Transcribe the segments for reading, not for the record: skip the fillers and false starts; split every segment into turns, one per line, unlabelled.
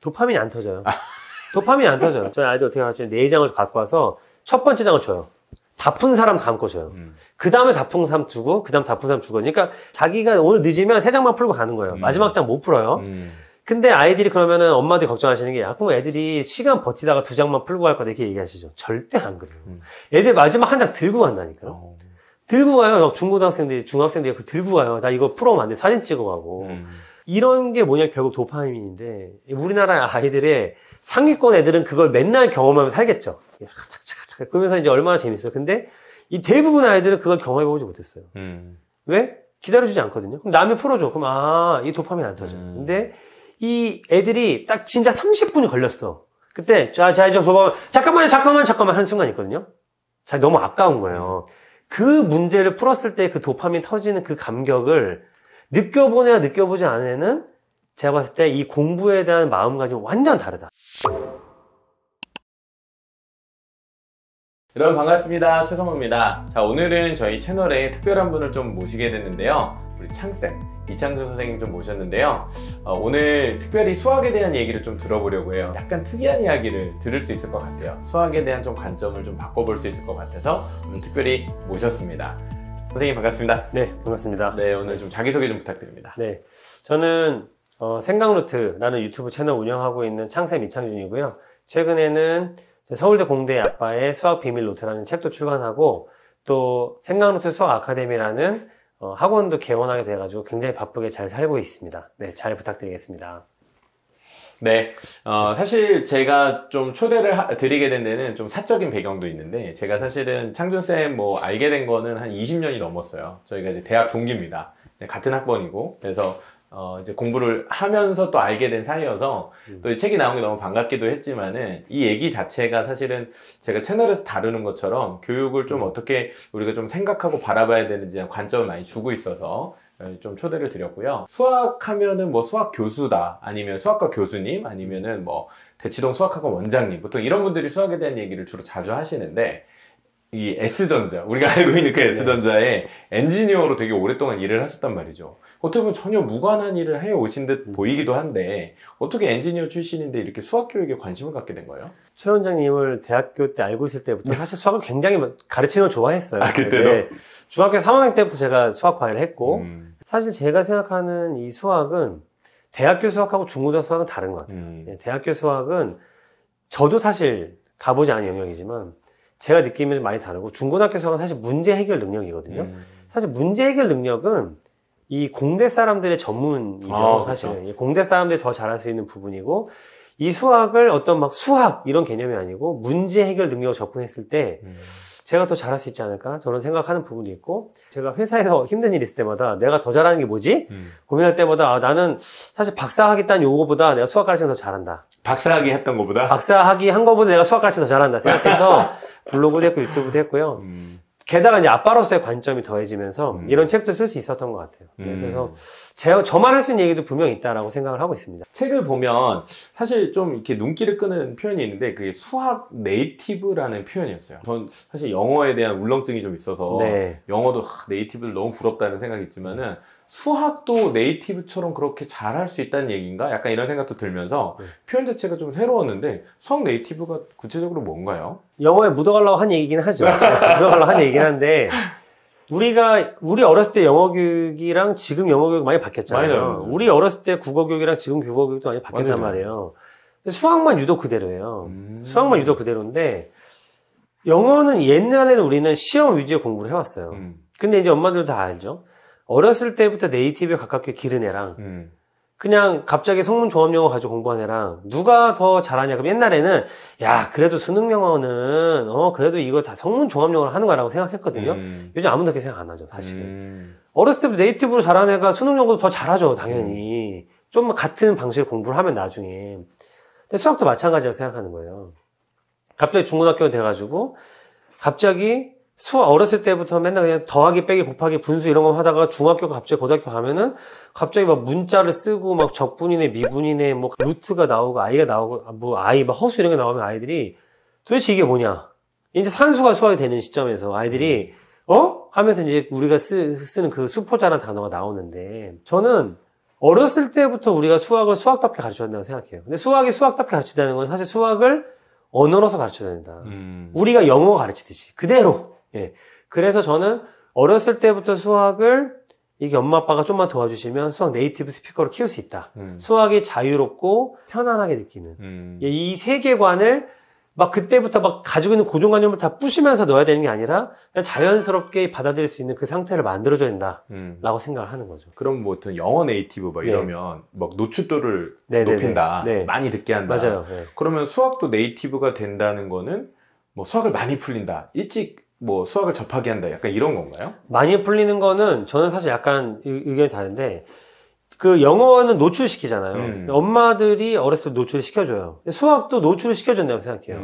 도파민이 안 터져요. 도파민이 안 터져요. 저희 아이들 어떻게 하죠? 4장을 갖고 와서 첫 번째 장을 줘요. 다 푼 사람 감고 줘요. 그 다음에 다 푼 사람 주고, 그 다음 다 푼 사람 주고. 그러니까 자기가 오늘 늦으면 3장만 풀고 가는 거예요. 마지막 장 못 풀어요. 근데 아이들이 그러면은 엄마들이 걱정하시는 게, 야, 그럼 애들이 시간 버티다가 2장만 풀고 갈 거다 이렇게 얘기하시죠. 절대 안 그래요. 애들 마지막 한 장 들고 간다니까요. 들고 가요. 중학생들이 그걸 들고 가요. 나 이거 풀어오면 안 돼. 사진 찍어가고. 이런 게 뭐냐, 결국 도파민인데, 우리나라 아이들의 상위권 애들은 그걸 맨날 경험하면서 살겠죠. 착착착착. 그러면서 이제 얼마나 재밌어요. 근데 이 대부분 아이들은 그걸 경험해보지 못했어요. 왜? 기다려주지 않거든요. 그럼 남이 풀어줘. 그럼, 이 도파민 안 터져. 근데 이 애들이 딱 진짜 30분이 걸렸어. 그때, 자, 이제 줘봐. 잠깐만 하는 순간 있거든요. 자, 너무 아까운 거예요. 그 문제를 풀었을 때 그 도파민 터지는 그 감격을 느껴보냐 느껴보지 않은 애는 제가 봤을 때 이 공부에 대한 마음가짐이 완전 다르다.
여러분 반갑습니다. 최성호입니다. 자, 오늘은 저희 채널에 특별한 분을 좀 모시게 됐는데요. 우리 창쌤, 이창준 선생님 좀 모셨는데요. 오늘 특별히 수학에 대한 얘기를 좀 들어보려고 해요. 약간 특이한 이야기를 들을 수 있을 것 같아요. 수학에 대한 좀 관점을 좀 바꿔볼 수 있을 것 같아서 오늘 특별히 모셨습니다. 선생님 반갑습니다.
네, 반갑습니다.
네, 오늘 좀 자기소개 좀 부탁드립니다.
네, 저는 생강루트라는 유튜브 채널 운영하고 있는 창쌤 이창준이고요. 최근에는 서울대 공대 아빠의 수학 비밀 노트라는 책도 출간하고, 또 생강루트 수학 아카데미라는 학원도 개원하게 돼가지고 굉장히 바쁘게 잘 살고 있습니다. 네, 잘 부탁드리겠습니다.
네, 사실 제가 좀 초대를 드리게 된 데는 좀 사적인 배경도 있는데, 제가 사실은 창준쌤 뭐 알게 된 거는 한 20년이 넘었어요. 저희가 이제 대학 동기입니다. 네, 같은 학번이고, 그래서 이제 공부를 하면서 또 알게 된 사이여서 또 이 책이 나온 게 너무 반갑기도 했지만은, 이 얘기 자체가 사실은 제가 채널에서 다루는 것처럼 교육을 좀 어떻게 우리가 좀 생각하고 바라봐야 되는지 관점을 많이 주고 있어서 좀 초대를 드렸고요. 수학하면은 뭐 수학 교수다, 아니면 수학과 교수님, 아니면은 뭐 대치동 수학학원 원장님, 보통 이런 분들이 수학에 대한 얘기를 주로 자주 하시는데, 이 S전자, 우리가 알고 있는 그 S전자에 엔지니어로 되게 오랫동안 일을 하셨단 말이죠. 어떻게 보면 전혀 무관한 일을 해 오신 듯 보이기도 한데, 어떻게 엔지니어 출신인데 이렇게 수학 교육에 관심을 갖게 된 거예요?
최 원장님을 대학교 때 알고 있을 때부터 사실 수학을 굉장히 가르치는 걸 좋아했어요.
그때도?
네, 중학교 3학년 때부터 제가 수학 과외를 했고, 사실 제가 생각하는 이 수학은 대학교 수학하고 중고등 수학은 다른 것 같아요. 대학교 수학은 저도 사실 가보지 않은 영역이지만 제가 느끼면 많이 다르고, 중고등학교 수학은 사실 문제 해결 능력이거든요. 사실 문제 해결 능력은 이 공대 사람들의 전문이죠. 사실 그렇죠. 공대 사람들이 더 잘할 수 있는 부분이고, 이 수학을 어떤 막 수학 이런 개념이 아니고 문제 해결 능력을 접근했을 때 제가 더 잘할 수 있지 않을까 저는 생각하는 부분도 있고, 제가 회사에서 힘든 일 있을 때마다 내가 더 잘하는 게 뭐지? 고민할 때마다 나는 사실 박사학위 딴 요거보다 내가 수학 가르치는 더 잘한다.
박사학위 했던 거보다?
박사학위 한 거보다 내가 수학 가르치는 더 잘한다 생각해서 블로그도 했고 유튜브도 했고요. 게다가 이제 아빠로서의 관점이 더해지면서 이런 책도 쓸 수 있었던 것 같아요. 네, 그래서 저만 할 수 있는 얘기도 분명히 있다라고 생각을 하고 있습니다.
책을 보면 사실 좀 이렇게 눈길을 끄는 표현이 있는데, 그게 수학 네이티브라는 표현이었어요. 전 사실 영어에 대한 울렁증이 좀 있어서 네. 영어도 네이티브를 너무 부럽다는 생각이 있지만은, 수학도 네이티브처럼 그렇게 잘할 수 있다는 얘기인가? 약간 이런 생각도 들면서 표현 자체가 좀 새로웠는데, 수학 네이티브가 구체적으로 뭔가요?
영어에 묻어가려고 한 얘기긴 하죠. 묻어가려고 한 얘기긴 한데, 우리 어렸을 때 영어 교육이랑 지금 영어 교육 많이 바뀌었잖아요. 우리 어렸을 때 국어 교육이랑 지금 국어 교육도 많이 바뀌었단 말이에요. 수학만 유독 그대로예요. 수학만 유독 그대로인데, 영어는 옛날에는 우리는 시험 위주의 공부를 해왔어요. 근데 이제 엄마들 다 알죠? 어렸을 때부터 네이티브에 가깝게 기른 애랑 그냥 갑자기 성문 종합영어 가지고 공부한 애랑 누가 더 잘하냐? 그럼 옛날에는 야 그래도 수능 영어는 그래도 이거 다 성문 종합영어를 하는 거라고 생각했거든요. 요즘 아무도 그렇게 생각 안 하죠, 사실은. 어렸을 때부터 네이티브로 잘하는 애가 수능 영어도 더 잘하죠, 당연히. 좀 같은 방식의 공부를 하면 나중에. 근데 수학도 마찬가지라고 생각하는 거예요. 갑자기 중고등학교가 돼가지고 갑자기 어렸을 때부터 맨날 그냥 더하기, 빼기, 곱하기, 분수 이런 거 하다가 중학교 갑자기 고등학교 가면은 갑자기 막 문자를 쓰고 막 적분이네, 미분이네, 뭐 루트가 나오고 아이가 나오고 뭐 막 허수 이런 게 나오면 아이들이 도대체 이게 뭐냐? 이제 산수가 수학이 되는 시점에서 아이들이 하면서 이제 우리가 쓰는 그 수포자라는 단어가 나오는데, 저는 어렸을 때부터 우리가 수학을 수학답게 가르쳐야 된다고 생각해요. 근데 수학이 수학답게 가르치다는 건 사실 수학을 언어로서 가르쳐야 된다. 우리가 영어 가르치듯이 그대로. 예. 그래서 저는 어렸을 때부터 수학을 이게 엄마 아빠가 좀만 도와주시면 수학 네이티브 스피커로 키울 수 있다. 수학이 자유롭고 편안하게 느끼는 이 세계관을 막 그때부터 막 가지고 있는 고정관념을 다 부시면서 넣어야 되는 게 아니라 그냥 자연스럽게 받아들일 수 있는 그 상태를 만들어줘야 된다라고 생각을 하는 거죠.
그럼 뭐 어떤 영어 네이티브 막 이러면 막 노출도를
네네네.
높인다,
네.
많이 듣게 한다.
맞아요. 네.
그러면 수학도 네이티브가 된다는 거는 뭐 수학을 많이 풀린다, 일찍 뭐 수학을 접하게 한다, 약간 이런 건가요?
많이 풀리는 거는 저는 사실 약간 의견이 다른데 그 영어는 노출시키잖아요. 엄마들이 어렸을 때 노출을 시켜줘요. 수학도 노출을 시켜준다고 생각해요.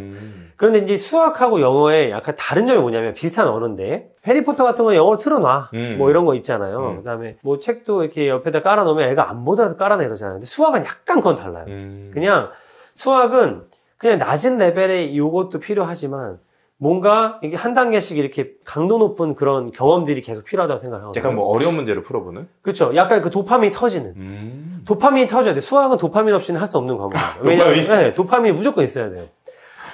그런데 이제 수학하고 영어에 약간 다른 점이 뭐냐면 비슷한 언어인데 해리포터 같은 거 영어로 틀어놔. 뭐 이런 거 있잖아요. 그다음에 뭐 책도 이렇게 옆에다 깔아놓으면 애가 안 보더라도 깔아내 이러잖아요. 근데 수학은 약간 그건 달라요. 그냥 수학은 그냥 낮은 레벨의 요것도 필요하지만 뭔가 이게 한 단계씩 이렇게 강도 높은 그런 경험들이 계속 필요하다고 생각하거든요.
약간 뭐 어려운 문제를 풀어보는?
그렇죠. 약간 그 도파민이 터지는. 도파민이 터져야 돼. 수학은 도파민 없이는 할 수 없는 과목입니다. 왜냐하면 네, 도파민이 무조건 있어야 돼요.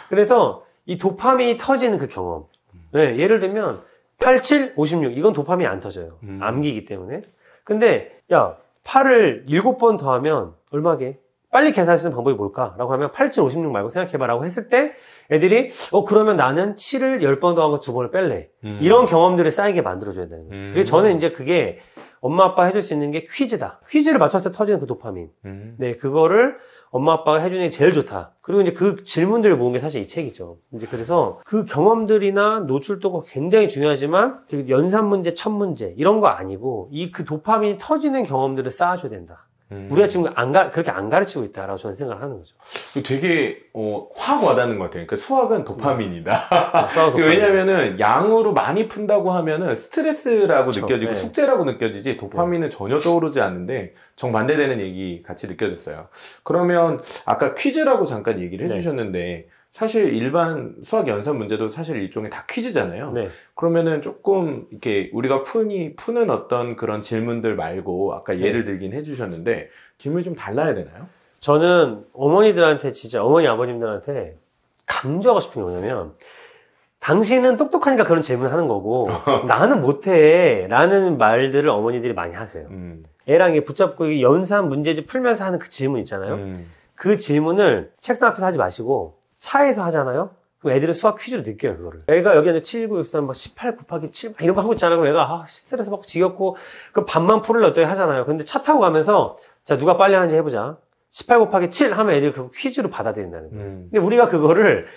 그래서 이 도파민이 터지는 그 경험. 네, 예를 들면 87, 56 이건 도파민이 안 터져요. 암기이기 때문에. 근데 야 8을 7번 더하면 얼마게? 빨리 계산할 수 있는 방법이 뭘까? 라고 하면 87, 56 말고 생각해봐 라고 했을 때 애들이 그러면 나는 7을 10번 더한 거 2번을 뺄래. 이런 경험들을 쌓이게 만들어줘야 되는 거죠. 그게 저는 이제 그게 엄마 아빠 해줄 수 있는 게 퀴즈다. 퀴즈를 맞췄을 때 터지는 그 도파민. 네, 그거를 엄마 아빠가 해주는 게 제일 좋다. 그리고 이제 그 질문들을 모은 게 사실 이 책이죠. 이제 그래서 그 경험들이나 노출도가 굉장히 중요하지만 연산 문제, 첫 문제 이런 거 아니고 이 그 도파민이 터지는 경험들을 쌓아줘야 된다. 우리가 지금 그렇게 안 가르치고 있다라고 저는 생각을 하는 거죠.
되게 확 와닿는 것 같아요. 그러니까 수학은 도파민이다.
수학은 도파민.
왜냐면은 양으로 많이 푼다고 하면은 스트레스라고
그쵸.
느껴지고
네.
숙제라고 느껴지지 도파민은 전혀 떠오르지 않는데 정반대되는 얘기 같이 느껴졌어요. 그러면 아까 퀴즈라고 잠깐 얘기를 해주셨는데 사실 일반 수학 연산 문제도 사실 일종의 다 퀴즈잖아요.
네.
그러면은 조금 이렇게 우리가 푸는 어떤 그런 질문들 말고 아까 예를 들긴 해주셨는데 질문이 좀 달라야 되나요?
저는 어머니들한테 진짜 어머니 아버님들한테 강조하고 싶은 게 뭐냐면 당신은 똑똑하니까 그런 질문을 하는 거고 나는 못해 라는 말들을 어머니들이 많이 하세요. 애랑 이렇게 붙잡고 이 연산 문제집 풀면서 하는 그 질문 있잖아요. 그 질문을 책상 앞에서 하지 마시고 차에서 하잖아요. 그럼 애들은 수학 퀴즈로 느껴요, 그거를. 애가 여기 앉아 7, 9, 6, 3, 막 18 곱하기 7, 막 이런 거 하고 있잖아요. 그럼 애가, 스트레스 받고 지겹고, 그럼 반만 풀을래 어떻게 하잖아요. 근데 차 타고 가면서, 자, 누가 빨리 하는지 해보자. 18 곱하기 7 하면 애들이 그거 퀴즈로 받아들인다는 거예요. 근데 우리가 그거를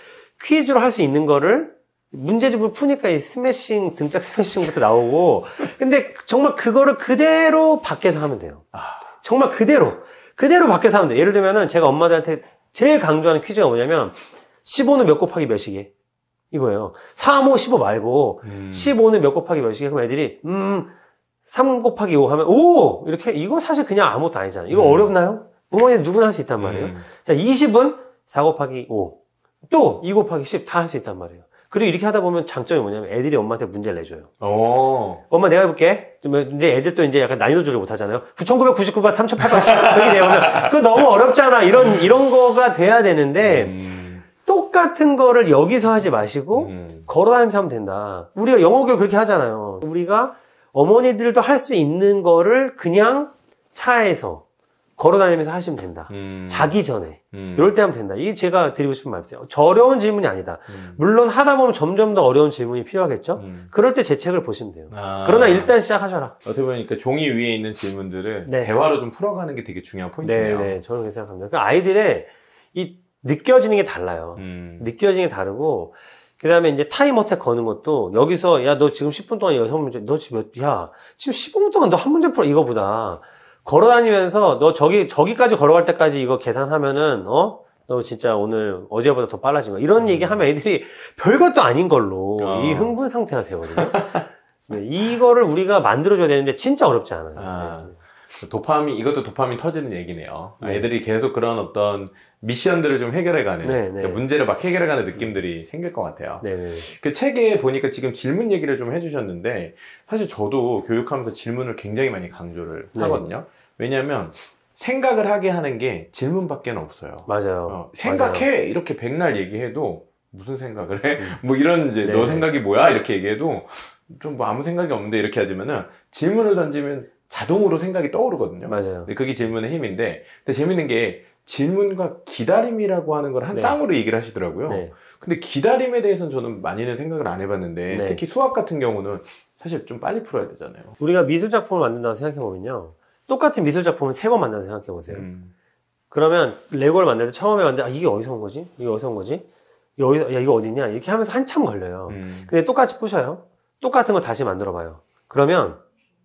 퀴즈로 할 수 있는 거를 문제집을 푸니까 이 스매싱, 등짝 스매싱부터 나오고, 근데 정말 그거를 그대로 밖에서 하면 돼요. 정말 그대로 밖에서 하면 돼요. 예를 들면은 제가 엄마들한테 제일 강조하는 퀴즈가 뭐냐면 15는 몇 곱하기 몇이게? 이거예요. 3, 5, 15 말고 15는 몇 곱하기 몇이게? 그럼 애들이 3 곱하기 5 하면 5! 이렇게 이거 사실 그냥 아무것도 아니잖아요. 이거 어렵나요? 부모님 누구나 할 수 있단 말이에요. 자, 20은 4 곱하기 5. 또 2 곱하기 10 다 할 수 있단 말이에요. 그리고 이렇게 하다 보면 장점이 뭐냐면 애들이 엄마한테 문제를 내줘요. 엄마 내가 해볼게. 이제 애들 또 이제 약간 난이도 조절 못 하잖아요. 9,999번 3,800번 여기 내보면 그거 너무 어렵잖아. 이런 거가 돼야 되는데 똑같은 거를 여기서 하지 마시고 걸어다니면서 하면 된다. 우리가 영어 교육 그렇게 하잖아요. 우리가 어머니들도 할 수 있는 거를 그냥 차에서 걸어다니면서 하시면 된다. 자기 전에. 이럴 때 하면 된다. 이게 제가 드리고 싶은 말이에요. 어려운 질문이 아니다. 물론 하다 보면 점점 더 어려운 질문이 필요하겠죠? 그럴 때 제 책을 보시면 돼요. 그러나 일단 시작하셔라.
어떻게 보니까 종이 위에 있는 질문들을 대화로 좀 풀어가는 게 되게 중요한 포인트네요.
네, 저는 그렇게 생각합니다. 그러니까 아이들의 이 느껴지는 게 달라요. 느껴지는 게 다르고, 그 다음에 이제 타임어택 거는 것도 여기서, 야, 너 지금 10분 동안 6문제, 너 지금 지금 15분 동안 너 한 문제 풀어, 이거보다. 걸어다니면서 너 저기까지 걸어갈 때까지 이거 계산하면은 너 진짜 오늘 어제보다 더 빨라진 거야. 이런 얘기 하면 애들이 별것도 아닌 걸로 이 흥분 상태가 되거든요. 네, 이거를 우리가 만들어줘야 되는데 진짜 어렵지 않아요.
이것도 도파민 터지는 얘기네요. 애들이 계속 그런 어떤 미션들을 좀 해결해가는 그러니까 문제를 막 해결해가는 느낌들이 생길 것 같아요. 그 책에 보니까 지금 질문 얘기를 좀 해주셨는데 사실 저도 교육하면서 질문을 굉장히 많이 강조를 하거든요. 왜냐하면 생각을 하게 하는 게 질문밖에 없어요.
맞아요.
생각해
맞아요.
이렇게 백날 얘기해도 무슨 생각을 해? 뭐 이런 이제
네.
너 생각이 뭐야? 이렇게 얘기해도 좀 뭐 아무 생각이 없는데 이렇게 하지만은 질문을 던지면 자동으로 생각이 떠오르거든요.
맞아요.
근데 그게 질문의 힘인데, 근데 재밌는 게 질문과 기다림이라고 하는 걸 한
네.
쌍으로 얘기를 하시더라고요.
네.
근데 기다림에 대해서는 저는 많이는 생각을 안 해봤는데
네.
특히 수학 같은 경우는 사실 좀 빨리 풀어야 되잖아요.
우리가 미술 작품을 만든다고 생각해보면요. 똑같은 미술 작품은 3번 만든다고 생각해보세요. 그러면 레고를 만들 때 처음에 만들 이게 어디서 온 거지? 이게 어디서 온 거지? 야, 이거 어디냐? 이렇게 하면서 한참 걸려요. 근데 똑같이 부셔요. 똑같은 거 다시 만들어봐요. 그러면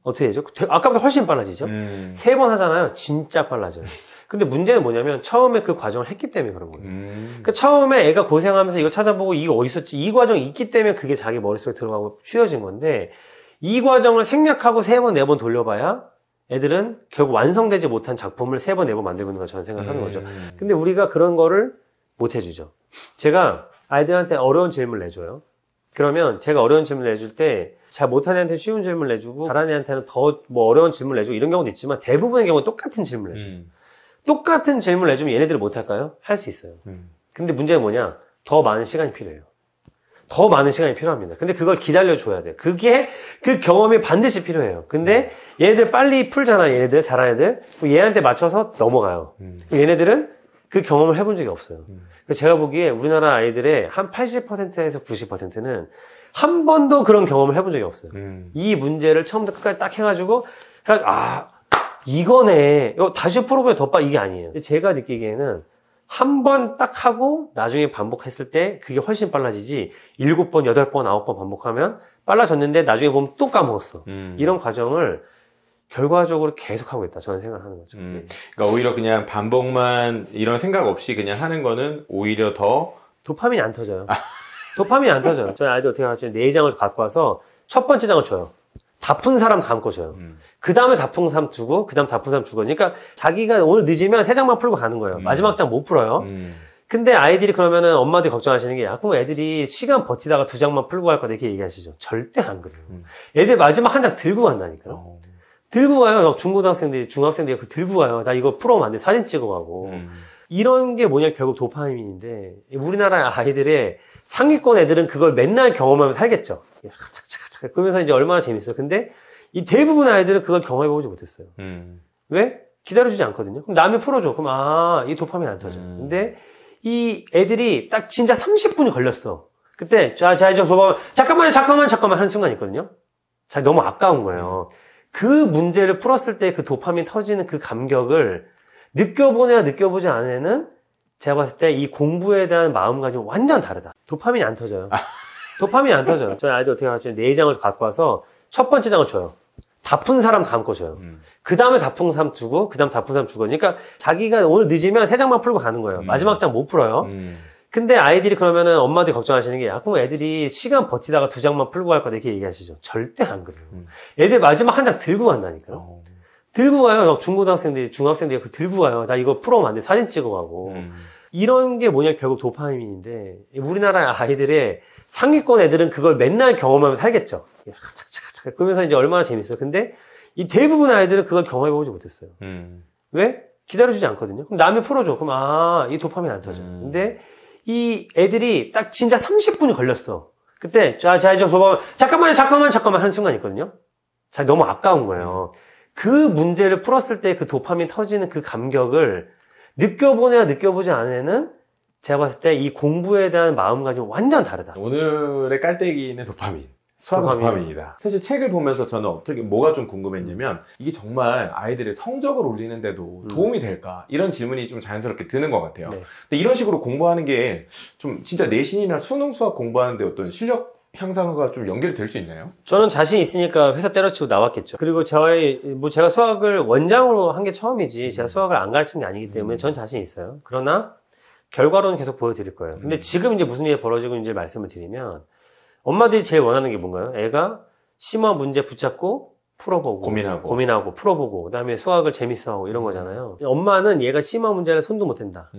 어떻게 되죠? 아까보다 훨씬 빨라지죠? 3번 하잖아요. 진짜 빨라져요. 근데 문제는 뭐냐면 처음에 그 과정을 했기 때문에 그런 거예요. 그러니까 처음에 애가 고생하면서 이거 찾아보고 이거 어디 있었지? 이 과정이 있기 때문에 그게 자기 머릿속에 들어가고 쉬워진 건데 이 과정을 생략하고 3번, 4번 돌려봐야 애들은 결국 완성되지 못한 작품을 3번, 4번 만들고 있는 거 저는 생각하는 거죠. 근데 우리가 그런 거를 못 해주죠. 제가 아이들한테 어려운 질문을 내줘요. 그러면 제가 어려운 질문을 내줄 때 잘 못하는 애한테는 쉬운 질문을 내주고 잘하는 애한테는 더 뭐 어려운 질문을 내주고 이런 경우도 있지만 대부분의 경우는 똑같은 질문을 내줘요. 똑같은 질문을 내주면 얘네들이 못할까요? 할 수 있어요. 근데 문제는 뭐냐? 더 많은 시간이 필요해요. 더 많은 시간이 필요합니다. 근데 그걸 기다려줘야 돼요. 그게 그 경험이 반드시 필요해요. 근데 얘네들 빨리 풀잖아. 얘네들 잘하는 애들. 얘한테 맞춰서 넘어가요. 얘네들은 그 경험을 해본 적이 없어요. 제가 보기에 우리나라 아이들의 한 80%에서 90%는 한 번도 그런 경험을 해본 적이 없어요. 이 문제를 처음부터 끝까지 딱 해가지고 이거네. 이거 다시 풀어보면 더 이게 아니에요. 제가 느끼기에는 한 번 딱 하고 나중에 반복했을 때 그게 훨씬 빨라지지 7번, 8번, 9번 반복하면 빨라졌는데 나중에 보면 또 까먹었어. 이런 과정을 결과적으로 계속하고 있다. 저는 생각을 하는 거죠.
그러니까 오히려 그냥 반복만 이런 생각 없이 그냥 하는 거는 오히려 더
도파민이 안 터져요. 도파민이 안 터져요. 저희 아이들 어떻게 하죠? 4장을 갖고 와서 첫 번째 장을 줘요. 다 푼 사람 다음 거 줘요. 그 다음에 다 푼 사람 주고, 그 다음 다 푼 사람 주고. 그러니까 자기가 오늘 늦으면 3장만 풀고 가는 거예요. 마지막 장 못 풀어요. 근데 아이들이 그러면은 엄마들이 걱정하시는 게, 야, 그럼 애들이 시간 버티다가 2장만 풀고 갈 거다 이렇게 얘기하시죠. 절대 안 그래요. 애들 마지막 한 장 들고 간다니까요. 들고 가요. 중고등학생들이, 중학생들이 그걸 들고 가요. 나 이거 풀어오면 안 돼. 사진 찍어가고. 이런 게 뭐냐, 결국 도파민인데, 우리나라 아이들의 상위권 애들은 그걸 맨날 경험하면서 살겠죠. 그러면서 이제 얼마나 재밌어요. 근데 이 대부분 아이들은 그걸 경험해보지 못했어요. 왜? 기다려주지 않거든요. 그럼 남이 풀어줘. 그럼 이 도파민 안 터져. 근데 이 애들이 딱 진짜 30분이 걸렸어. 그때 자 이제 줘봐. 잠깐만 하는 순간 있거든요. 너무 아까운 거예요. 그 문제를 풀었을 때 그 도파민 터지는 그 감격을 느껴보냐 느껴보지 않은 애는 제가 봤을 때 이 공부에 대한 마음가짐이 완전 다르다. 도파민이 안 터져요. 도파민이 안 터져요. 저희 아이들 어떻게 하죠? 4장을 갖고 와서 첫 번째 장을 줘요. 다 푼 사람 다음 거 줘요. 그 다음에 다 푼 사람 주고, 그 다음 다 푼 사람 주고. 그러니까 자기가 오늘 늦으면 3장만 풀고 가는 거예요. 마지막 장 못 풀어요. 근데 아이들이 그러면은 엄마들이 걱정하시는 게, 그럼 애들이 시간 버티다가 2장만 풀고 갈 거다 이렇게 얘기하시죠. 절대 안 그래요. 애들 마지막 한 장 들고 간다니까요. 들고 가요. 중고등학생들이, 중학생들이 그걸 들고 가요. 나 이거 풀어오면 안 돼. 사진 찍어가고. 이런 게 뭐냐, 결국 도파민인데, 우리나라 아이들의 상위권 애들은 그걸 맨날 경험하면서 살겠죠. 그러면서 이제 얼마나 재밌어요. 근데 이 대부분 아이들은 그걸 경험해보지 못했어요. 왜? 기다려주지 않거든요. 그럼 남이 풀어줘. 그럼 이 도파민 안 터져. 근데 이 애들이 딱 진짜 30분이 걸렸어. 그때 자 이제 줘봐. 잠깐만 하는 순간 있거든요. 너무 아까운 거예요. 그 문제를 풀었을 때 그 도파민 터지는 그 감격을 느껴보냐 느껴보지 않은 애는 제가 봤을 때 이 공부에 대한 마음가짐이 완전 다르다.
오늘의 깔때기는 도파민. 수학은 도파민이다. 사실 책을 보면서 저는 뭐가 좀 궁금했냐면, 이게 정말 아이들의 성적을 올리는데도 도움이 될까? 이런 질문이 좀 자연스럽게 드는 것 같아요. 네. 근데 이런 식으로 공부하는 게 좀 진짜 내신이나 수능 수학 공부하는데 어떤 실력 향상과 좀 연결이 될 수 있나요? 저는 자신 있으니까 회사 때려치고 나왔겠죠. 그리고 제가 수학을 원장으로 한 게 처음이지, 제가 수학을 안 가르친 게 아니기 때문에 전 자신 있어요. 그러나, 결과로는 계속 보여드릴 거예요. 근데 지금 이제 무슨 일이 벌어지고 있는지 말씀을 드리면, 엄마들이 제일 원하는 게 뭔가요? 애가 심화 문제 붙잡고 풀어보고 고민하고 풀어보고 그다음에 수학을 재밌어하고 이런 거잖아요. 엄마는 얘가 심화 문제를 손도 못 댄다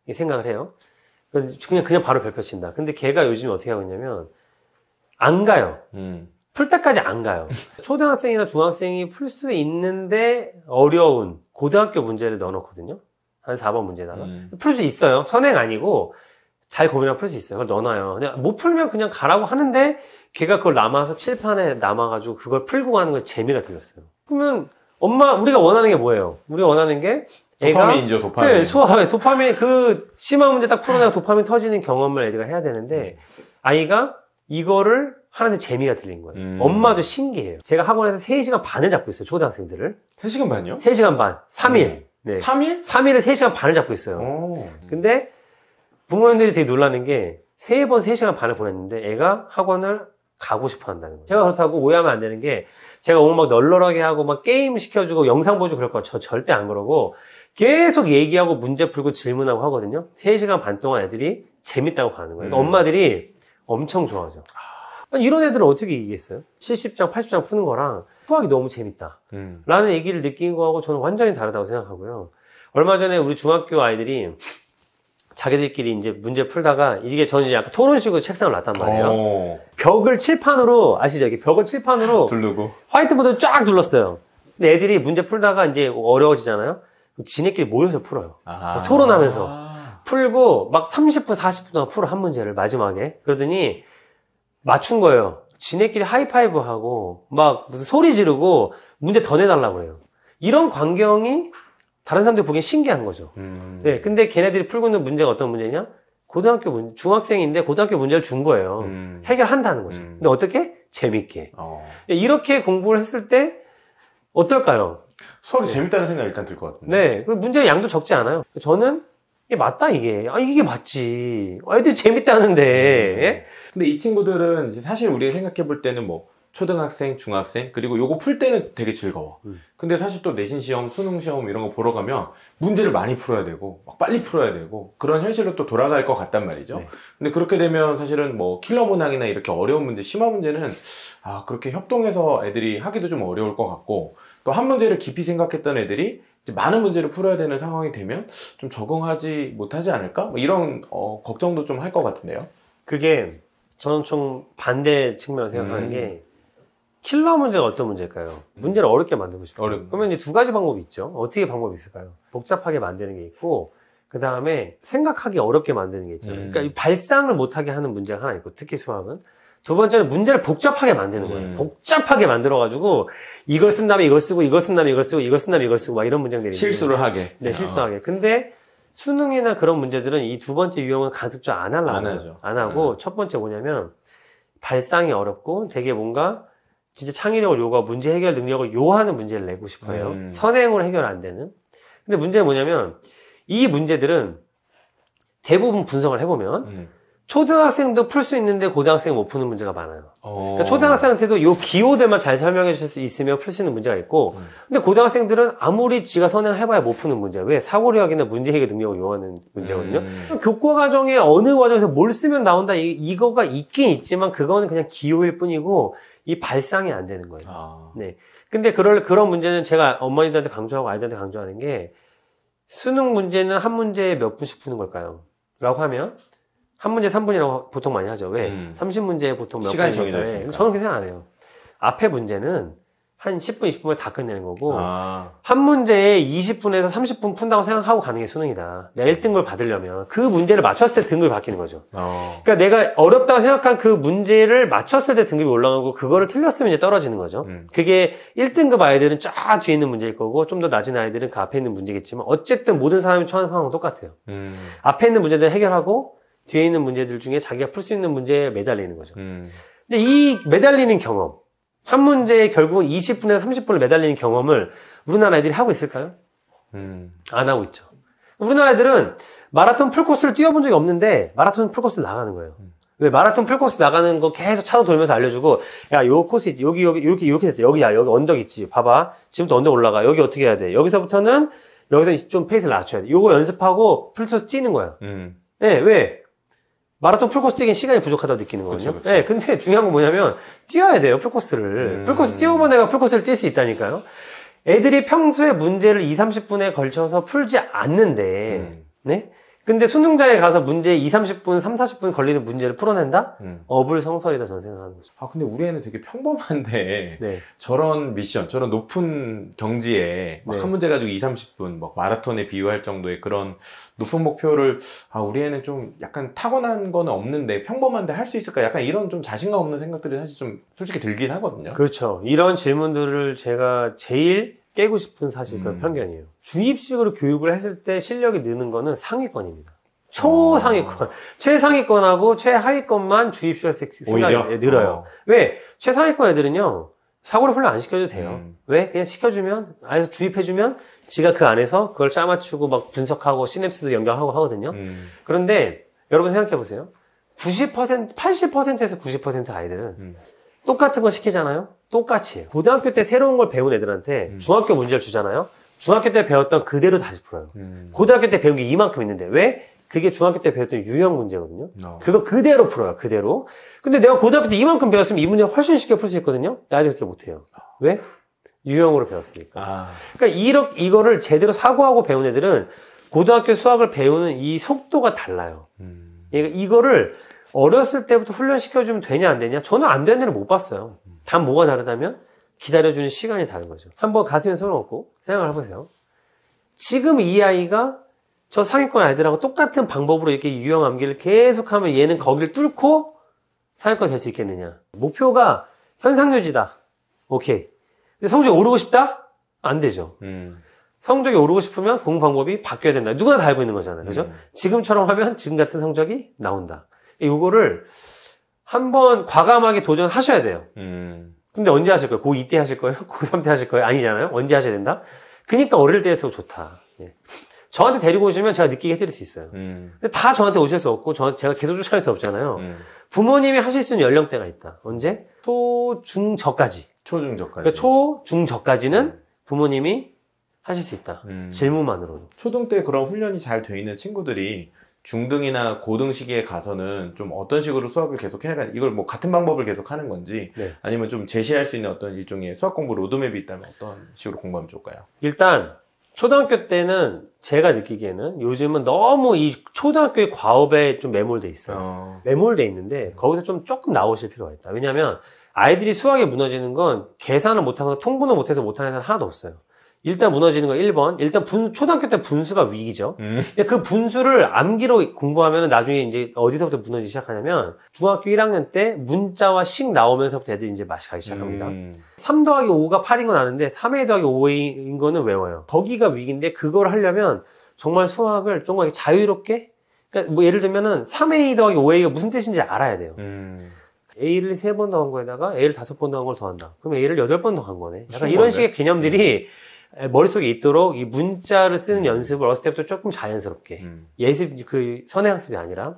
이 생각을 해요. 그냥 바로 별표 친다. 근데 걔가 요즘 어떻게 하고 있냐면 안 가요.
풀 때까지 안 가요. 초등학생이나 중학생이 풀 수 있는데 어려운 고등학교 문제를 넣어놓거든요. 한 4번 문제다가. 풀 수 있어요. 선행 아니고 잘 고민하면 풀 수 있어요. 그걸 넣어놔요. 그냥 못 풀면 그냥 가라고 하는데 걔가 그걸 남아서 칠판에 남아가지고 그걸 풀고 가는 건 재미가 들렸어요. 그러면 우리가 원하는 게 뭐예요? 우리가 원하는 게
도파민이죠, 도파민.
네, 도파민, 그 심한 문제 딱 풀어내고 도파민 터지는 경험을 애들가 해야 되는데 아이가 이거를 하는데 재미가 들린 거예요. 엄마도 신기해요. 제가 학원에서 3시간 반을 잡고 있어요, 초등학생들을.
3시간 반이요?
3시간 반. 3일. 네.
3일?
3일을 3시간 반을 잡고 있어요. 근데 부모님들이 되게 놀라는 게 3번 3시간 반을 보냈는데 애가 학원을 가고 싶어 한다는 거예요. 제가 그렇다고 오해하면 안 되는 게 제가 오늘 막 널널하게 하고 막 게임 시켜주고 영상 보여주고 그럴 거 저 절대 안 그러고 계속 얘기하고 문제 풀고 질문하고 하거든요. 3시간 반 동안 애들이 재밌다고 가는 거예요. 그러니까 엄마들이 엄청 좋아하죠. 아니, 이런 애들은 어떻게 이기겠어요? 70장, 80장 푸는 거랑 수학이 너무 재밌다. 라는 얘기를 느낀 거하고 저는 완전히 다르다고 생각하고요. 얼마 전에 우리 중학교 아이들이 자기들끼리 이제 문제 풀다가 이게 저는 이제 약간 토론식으로 책상을 놨단 말이에요. 벽을 칠판으로 아시죠? 이렇게 벽을 칠판으로
두르고
화이트보드를 쫙 둘렀어요. 근데 애들이 문제 풀다가 이제 어려워지잖아요. 지네끼리 모여서 풀어요. 토론하면서 풀고 막 30분, 40분 동안 풀어 한 문제를 마지막에. 그러더니 맞춘 거예요. 지네끼리 하이파이브 하고 막 무슨 소리 지르고 문제 더 내달라고 해요. 이런 광경이 다른 사람들이 보기엔 신기한 거죠. 네, 근데 걔네들이 풀고 있는 문제가 어떤 문제냐? 중학생인데 고등학교 문제를 준 거예요. 해결한다는 거죠. 근데 어떻게? 재밌게. 이렇게 공부를 했을 때 어떨까요?
수학이 재밌다는 생각이 일단 들 것 같은데.
네, 문제의 양도 적지 않아요. 저는 이게 맞다 이게. 이게 맞지. 애들이 재밌다는데.
근데 이 친구들은 사실 우리가 생각해 볼 때는 뭐 초등학생, 중학생, 그리고 요거 풀 때는 되게 즐거워. 근데 사실 또 내신 시험, 수능 시험 이런 거 보러 가면 문제를 많이 풀어야 되고 막 빨리 풀어야 되고 그런 현실로 또 돌아갈 것 같단 말이죠. 네. 근데 그렇게 되면 사실은 뭐 킬러 문항이나 이렇게 어려운 문제, 심한 문제는 그렇게 협동해서 애들이 하기도 좀 어려울 것 같고 또 한 문제를 깊이 생각했던 애들이 이제 많은 문제를 풀어야 되는 상황이 되면 좀 적응하지 못하지 않을까? 뭐 이런 걱정도 좀 할 것 같은데요.
그게 저는 좀 반대 측면을 생각하는 게 킬러 문제가 어떤 문제일까요? 문제를 어렵게 만들고 싶어요. 그러면 이제 2가지 방법이 있죠. 어떻게 방법이 있을까요? 복잡하게 만드는 게 있고 그 다음에 생각하기 어렵게 만드는 게 있잖아요. 그러니까 이 발상을 못하게 하는 문제가 하나 있고 특히 수학은 두 번째는 문제를 복잡하게 만드는 거예요. 복잡하게 만들어가지고 이걸 쓴 다음에 이걸 쓰고 이걸 쓴 다음에 이걸 쓰고 이걸 쓴 다음에 이걸 쓰고 막 이런 문제들이
실수를 하게.
네, 실수하게. 근데 수능이나 그런 문제들은 이 2번째 유형은 간섭적 안 하려고 안 하고 첫 번째 뭐냐면 발상이 어렵고 되게 뭔가 진짜 창의력을 요구하고 문제 해결 능력을 요하는 문제를 내고 싶어요. 선행으로 해결 안 되는. 근데 문제는 뭐냐면 이 문제들은 대부분 분석을 해보면 초등학생도 풀 수 있는데 고등학생은 못 푸는 문제가 많아요. 그러니까 초등학생한테도 요 기호들만 잘 설명해 주실 수 있으면 풀 수 있는 문제가 있고 근데 고등학생들은 아무리 지가 선행을 해봐야 못 푸는 문제야. 왜? 사고력이나 문제 해결 능력을 요하는 문제거든요. 교과 과정에 어느 과정에서 뭘 쓰면 나온다 이거가 있긴 있지만 그거는 그냥 기호일 뿐이고 이 발상이 안 되는 거예요. 네. 근데 그런 문제는 제가 어머니들한테 강조하고 아이들한테 강조하는 게 수능 문제는 한 문제에 몇 분씩 푸는 걸까요? 라고 하면 한 문제 3분이라고 보통 많이 하죠. 왜? 30문제에 보통 몇
시간이 정해져 있으니까.
저는 그렇게 생각 안 해요. 앞에 문제는 한 10분, 20분에 다 끝내는 거고 한 문제에 20분에서 30분 푼다고 생각하고 가는 게 수능이다. 내가 1등급을 받으려면 그 문제를 맞췄을 때 등급이 바뀌는 거죠. 그러니까 내가 어렵다고 생각한 그 문제를 맞췄을 때 등급이 올라가고 그거를 틀렸으면 이제 떨어지는 거죠. 그게 1등급 아이들은 쫙 뒤에 있는 문제일 거고 좀 더 낮은 아이들은 그 앞에 있는 문제겠지만 어쨌든 모든 사람이 처한 상황은 똑같아요. 앞에 있는 문제들 해결하고 뒤에 있는 문제들 중에 자기가 풀 수 있는 문제에 매달리는 거죠. 근데 이 매달리는 경험, 한 문제에 결국은 20분에서 30분을 매달리는 경험을 우리나라 애들이 하고 있을까요? 안 하고 있죠. 우리나라 애들은 마라톤 풀코스를 뛰어본 적이 없는데 마라톤 풀코스를 나가는 거예요. 왜? 마라톤 풀코스 나가는 거 계속 차로 돌면서 알려주고 야, 요 코스 여기 이렇게 됐어. 여기 언덕 있지. 봐봐. 지금부터 언덕 올라가. 여기 어떻게 해야 돼? 여기서부터는 여기서 좀 페이스를 낮춰야 돼. 요거 연습하고 풀코스 뛰는 거야. 네, 왜? 마라톤 풀코스 뛰기엔 시간이 부족하다고 느끼는 거거든요. 그쵸. 네, 근데 중요한 건 뭐냐면 뛰어야 돼요, 풀코스를. 풀코스 뛰어본 애가 풀코스를 뛸 수 있다니까요. 애들이 평소에 문제를 20, 30분에 걸쳐서 풀지 않는데 네? 근데 수능장에 가서 문제 30분, 40분 걸리는 문제를 풀어낸다? 어불성설이다 저는 생각하는 거죠.
아, 근데 우리 애는 되게 평범한데
네.
저런 미션, 저런 높은 경지에 막
네.
한 문제 가지고 30분 막 마라톤에 비유할 정도의 그런 높은 목표를 우리 애는 좀 약간 타고난 건 없는데 평범한데 할 수 있을까? 약간 이런 좀 자신감 없는 생각들이 사실 좀 솔직히 들긴 하거든요.
그렇죠. 이런 질문들을 제가 제일 깨고 싶은 사실 그런 편견이에요. 주입식으로 교육을 했을 때 실력이 느는 거는 상위권입니다. 초상위권. 최상위권하고 최하위권만 주입식을 했을 때 생각이 늘어요. 왜? 최상위권 애들은요, 사고를 훈련 안 시켜도 돼요. 왜? 그냥 시켜주면, 안에서 주입해주면, 지가 그 안에서 그걸 짜맞추고 막 분석하고 시냅스도 연결하고 하거든요. 그런데, 여러분 생각해보세요. 80%에서 90% 아이들은 똑같은 거 시키잖아요? 똑같이 해요. 고등학교 때 새로운 걸 배운 애들한테 중학교 문제를 주잖아요? 중학교 때 배웠던 그대로 다시 풀어요. 고등학교 때 배운 게 이만큼 있는데, 왜? 그게 중학교 때 배웠던 유형 문제거든요. 그거 그대로 풀어요, 그대로. 근데 내가 고등학교 때 이만큼 배웠으면 이 문제 훨씬 쉽게 풀 수 있거든요? 나도 그렇게 못해요. 왜? 유형으로 배웠으니까. 그러니까 이거를 제대로 사고하고 배운 애들은 고등학교 수학을 배우는 이 속도가 달라요. 그러니까 이거를 어렸을 때부터 훈련시켜주면 되냐 안 되냐? 저는 안 되는 애를 못 봤어요. 단 뭐가 다르다면 기다려주는 시간이 다른 거죠. 한번 가슴에 손을 얹고 생각을 해보세요. 지금 이 아이가 저 상위권 아이들하고 똑같은 방법으로 이렇게 유형 암기를 계속하면 얘는 거기를 뚫고 상위권 될 수 있겠느냐? 목표가 현상 유지다. 오케이. 근데 성적이 오르고 싶다? 안 되죠. 성적이 오르고 싶으면 공부 방법이 바뀌어야 된다. 누구나 다 알고 있는 거잖아요. 그죠? 지금처럼 하면 지금 같은 성적이 나온다. 요거를 한번 과감하게 도전하셔야 돼요. 근데 언제 하실 거예요? 고2 때 하실 거예요? 고3 때 하실 거예요? 아니잖아요? 언제 하셔야 된다? 그러니까 어릴 때 할수록 좋다. 예. 저한테 데리고 오시면 제가 느끼게 해드릴 수 있어요. 근데 다 저한테 오실 수 없고, 제가 계속 쫓아낼 수 없잖아요. 부모님이 하실 수 있는 연령대가 있다. 언제? 초중저까지. 그러니까 초중저까지는 부모님이 하실 수 있다. 질문만으로도.
초등 때 그런 훈련이 잘 돼 있는 친구들이 중등이나 고등 시기에 가서는 좀 어떤 식으로 수학을 계속 해야 하는, 이걸 뭐 같은 방법을 계속 하는 건지,
네.
아니면 좀 제시할 수 있는 어떤 일종의 수학 공부 로드맵이 있다면 어떤 식으로 공부하면 좋을까요?
일단 초등학교 때는 제가 느끼기에는 요즘은 너무 이 초등학교의 과업에 좀 매몰돼 있어요. 매몰돼 있는데 거기서 좀 조금 나오실 필요가 있다. 왜냐하면 아이들이 수학에 무너지는 건 계산을 못하거나 통분을 못해서 못하는 애는 하나도 없어요. 일단 무너지는 건 1번. 일단 초등학교 때 분수가 위기죠. 근데 그 분수를 암기로 공부하면 나중에 이제 어디서부터 무너지기 시작하냐면 중학교 1학년 때 문자와 식 나오면서부터 애들이 이제 맛이 가기 시작합니다. 3 더하기 5가 8인 건 아는데 3a 더하기 5a인 거는 외워요. 거기가 위기인데 그걸 하려면 정말 수학을 좀 자유롭게, 그러니까 뭐 예를 들면은 3a 더하기 5a가 무슨 뜻인지 알아야 돼요. a를 3번 더한 거에다가 a를 5번 더한 걸 더한다. 그럼 a를 8번 더한 거네. 약간 이런 식의 개념들이 머릿속에 있도록 이 문자를 쓰는 연습을 어렸을 때부터 조금 자연스럽게 예습, 선행학습이 아니라.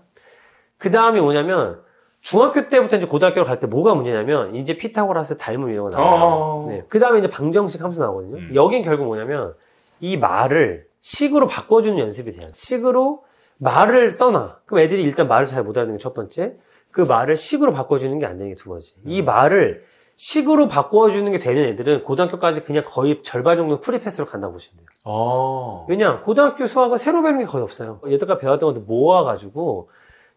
그 다음이 뭐냐면 중학교 때부터 이제 고등학교로 갈 때 뭐가 문제냐면 이제 피타고라스 닮음 이런 거 나와요. 네. 그 다음에 이제 방정식 함수 나오거든요. 여긴 결국 뭐냐면 이 말을 식으로 바꿔주는 연습이 돼요. 식으로 말을 써놔. 그럼 애들이 일단 말을 잘 못 알아듣는 게 첫 번째. 그 말을 식으로 바꿔주는 게 안 되는 게 두 번째. 이 말을 식으로 바꿔주는 게 되는 애들은 고등학교까지 그냥 거의 절반 정도 프리패스로 간다고 보시면 돼요. 왜냐? 고등학교 수학은 새로 배우는 게 거의 없어요. 여태까지 배웠던 것들 모아가지고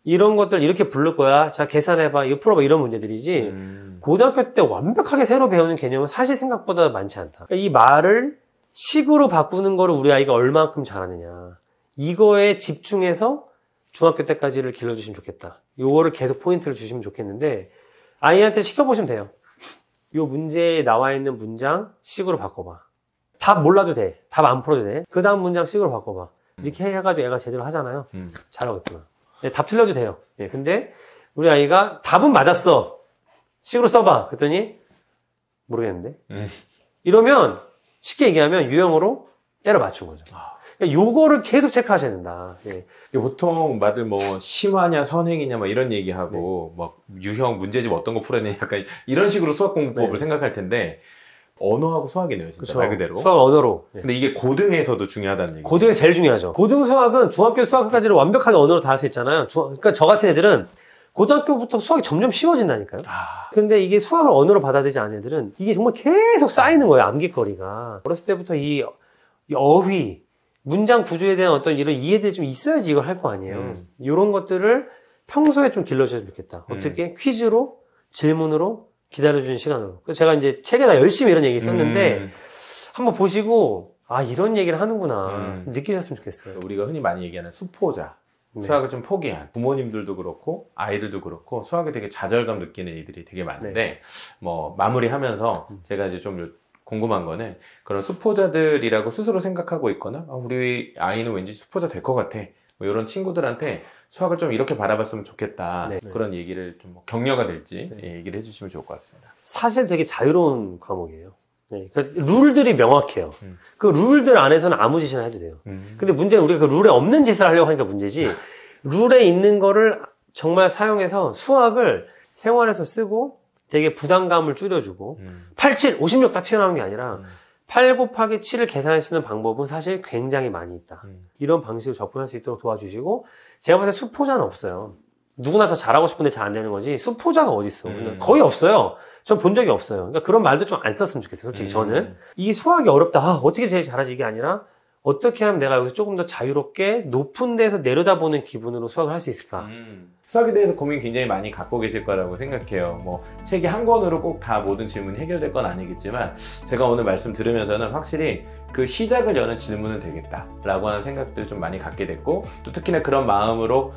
이런 것들 이렇게 부를 거야. 자, 계산해봐. 이거 풀어봐. 이런 문제들이지. 고등학교 때 완벽하게 새로 배우는 개념은 사실 생각보다 많지 않다. 그러니까 이 말을 식으로 바꾸는 거를 우리 아이가 얼마만큼 잘하느냐. 이거에 집중해서 중학교 때까지를 길러주시면 좋겠다. 요거를 계속 포인트를 주시면 좋겠는데 아이한테 시켜보시면 돼요. 요 문제에 나와 있는 문장 식으로 바꿔봐. 답 몰라도 돼. 답 안 풀어도 돼. 그 다음 문장 식으로 바꿔봐. 이렇게 해가지고 애가 제대로 하잖아요. 잘하고 있구나. 네, 답 틀려도 돼요. 네, 근데 우리 아이가 답은 맞았어. 식으로 써봐. 그랬더니 모르겠는데. 이러면 쉽게 얘기하면 유형으로 때려 맞춘 거죠. 그러니까 요거를 계속 체크하셔야 된다. 네.
보통 다들 뭐 심화냐 선행이냐 막 이런 얘기하고 막 유형 문제집 어떤 거 풀어내냐 약간 이런 식으로 수학 공부법을 생각할 텐데 언어하고 수학이네요, 진짜. 그쵸. 말 그대로.
수학 언어로.
근데 이게 고등에서도 중요하다는 얘기죠.
고등에서 제일 중요하죠. 고등 수학은 중학교 수학까지를 완벽하게 언어로 다 할 수 있잖아요. 그러니까 저 같은 애들은 고등학교부터 수학이 점점 쉬워진다니까요. 근데 이게 수학을 언어로 받아들이지 않은 애들은 이게 정말 계속 쌓이는 거예요, 암기거리가. 어렸을 때부터 이 어휘, 문장 구조에 대한 어떤 이런 이해들이 좀 있어야지 이걸 할 거 아니에요. 이런 것들을 평소에 좀 길러주셨으면 좋겠다. 어떻게? 퀴즈로, 질문으로, 기다려주는 시간으로. 그래서 제가 이제 책에다 열심히 이런 얘기 썼는데, 한번 보시고, 아, 이런 얘기를 하는구나. 느끼셨으면 좋겠어요.
우리가 흔히 많이 얘기하는 수포자.
네.
수학을 좀 포기한 부모님들도 그렇고 아이들도 그렇고 수학에 되게 좌절감 느끼는 이들이 되게 많은데
네.
뭐 마무리하면서 제가 이제 좀 궁금한 거는 그런 수포자들이라고 스스로 생각하고 있거나 우리 아이는 왠지 수포자 될 것 같아 뭐 이런 친구들한테 수학을 좀 이렇게 바라봤으면 좋겠다
네.
그런 얘기를 좀 격려가 될지 얘기를 해주시면 좋을 것 같습니다.
사실 되게 자유로운 과목이에요. 네. 그러니까 룰들이 명확해요. 그 룰들 안에서는 아무 짓이나 해도 돼요. 근데 문제는 우리가 그 룰에 없는 짓을 하려고 하니까 문제지, 룰에 있는 거를 정말 사용해서 수학을 생활에서 쓰고 되게 부담감을 줄여주고 8, 7, 56 다 튀어나오는 게 아니라 8 곱하기 7을 계산할 수 있는 방법은 사실 굉장히 많이 있다. 이런 방식으로 접근할 수 있도록 도와주시고, 제가 봤을 때 수포자는 없어요. 누구나 더 잘하고 싶은데 잘 안 되는 거지 수포자가 어디 있어? 거의 없어요. 전 본 적이 없어요. 그러니까 그런 말도 좀 안 썼으면 좋겠어요. 솔직히 저는 이게 수학이 어렵다. 아, 어떻게 제일 잘하지 이게 아니라 어떻게 하면 내가 여기서 조금 더 자유롭게 높은 데서 내려다보는 기분으로 수학을 할 수 있을까?
수학에 대해서 고민 굉장히 많이 갖고 계실 거라고 생각해요. 뭐 책이 한 권으로 꼭 다 모든 질문이 해결될 건 아니겠지만 제가 오늘 말씀 들으면서는 확실히 그 시작을 여는 질문은 되겠다라고 하는 생각들 좀 많이 갖게 됐고, 또 특히나 그런 마음으로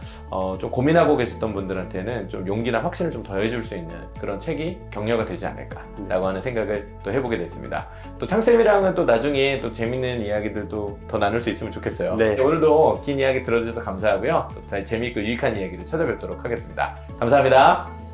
좀 고민하고 계셨던 분들한테는 좀 용기나 확신을 좀 더해줄 수 있는 그런 책이 격려가 되지 않을까라고 하는 생각을 또 해보게 됐습니다. 또 창쌤이랑은 또 나중에 또 재밌는 이야기들도 더 나눌 수 있으면 좋겠어요.
네.
오늘도 긴 이야기 들어주셔서 감사하고요. 또 재미있고 유익한 이야기를 찾아뵙도록 하겠습니다. 감사합니다.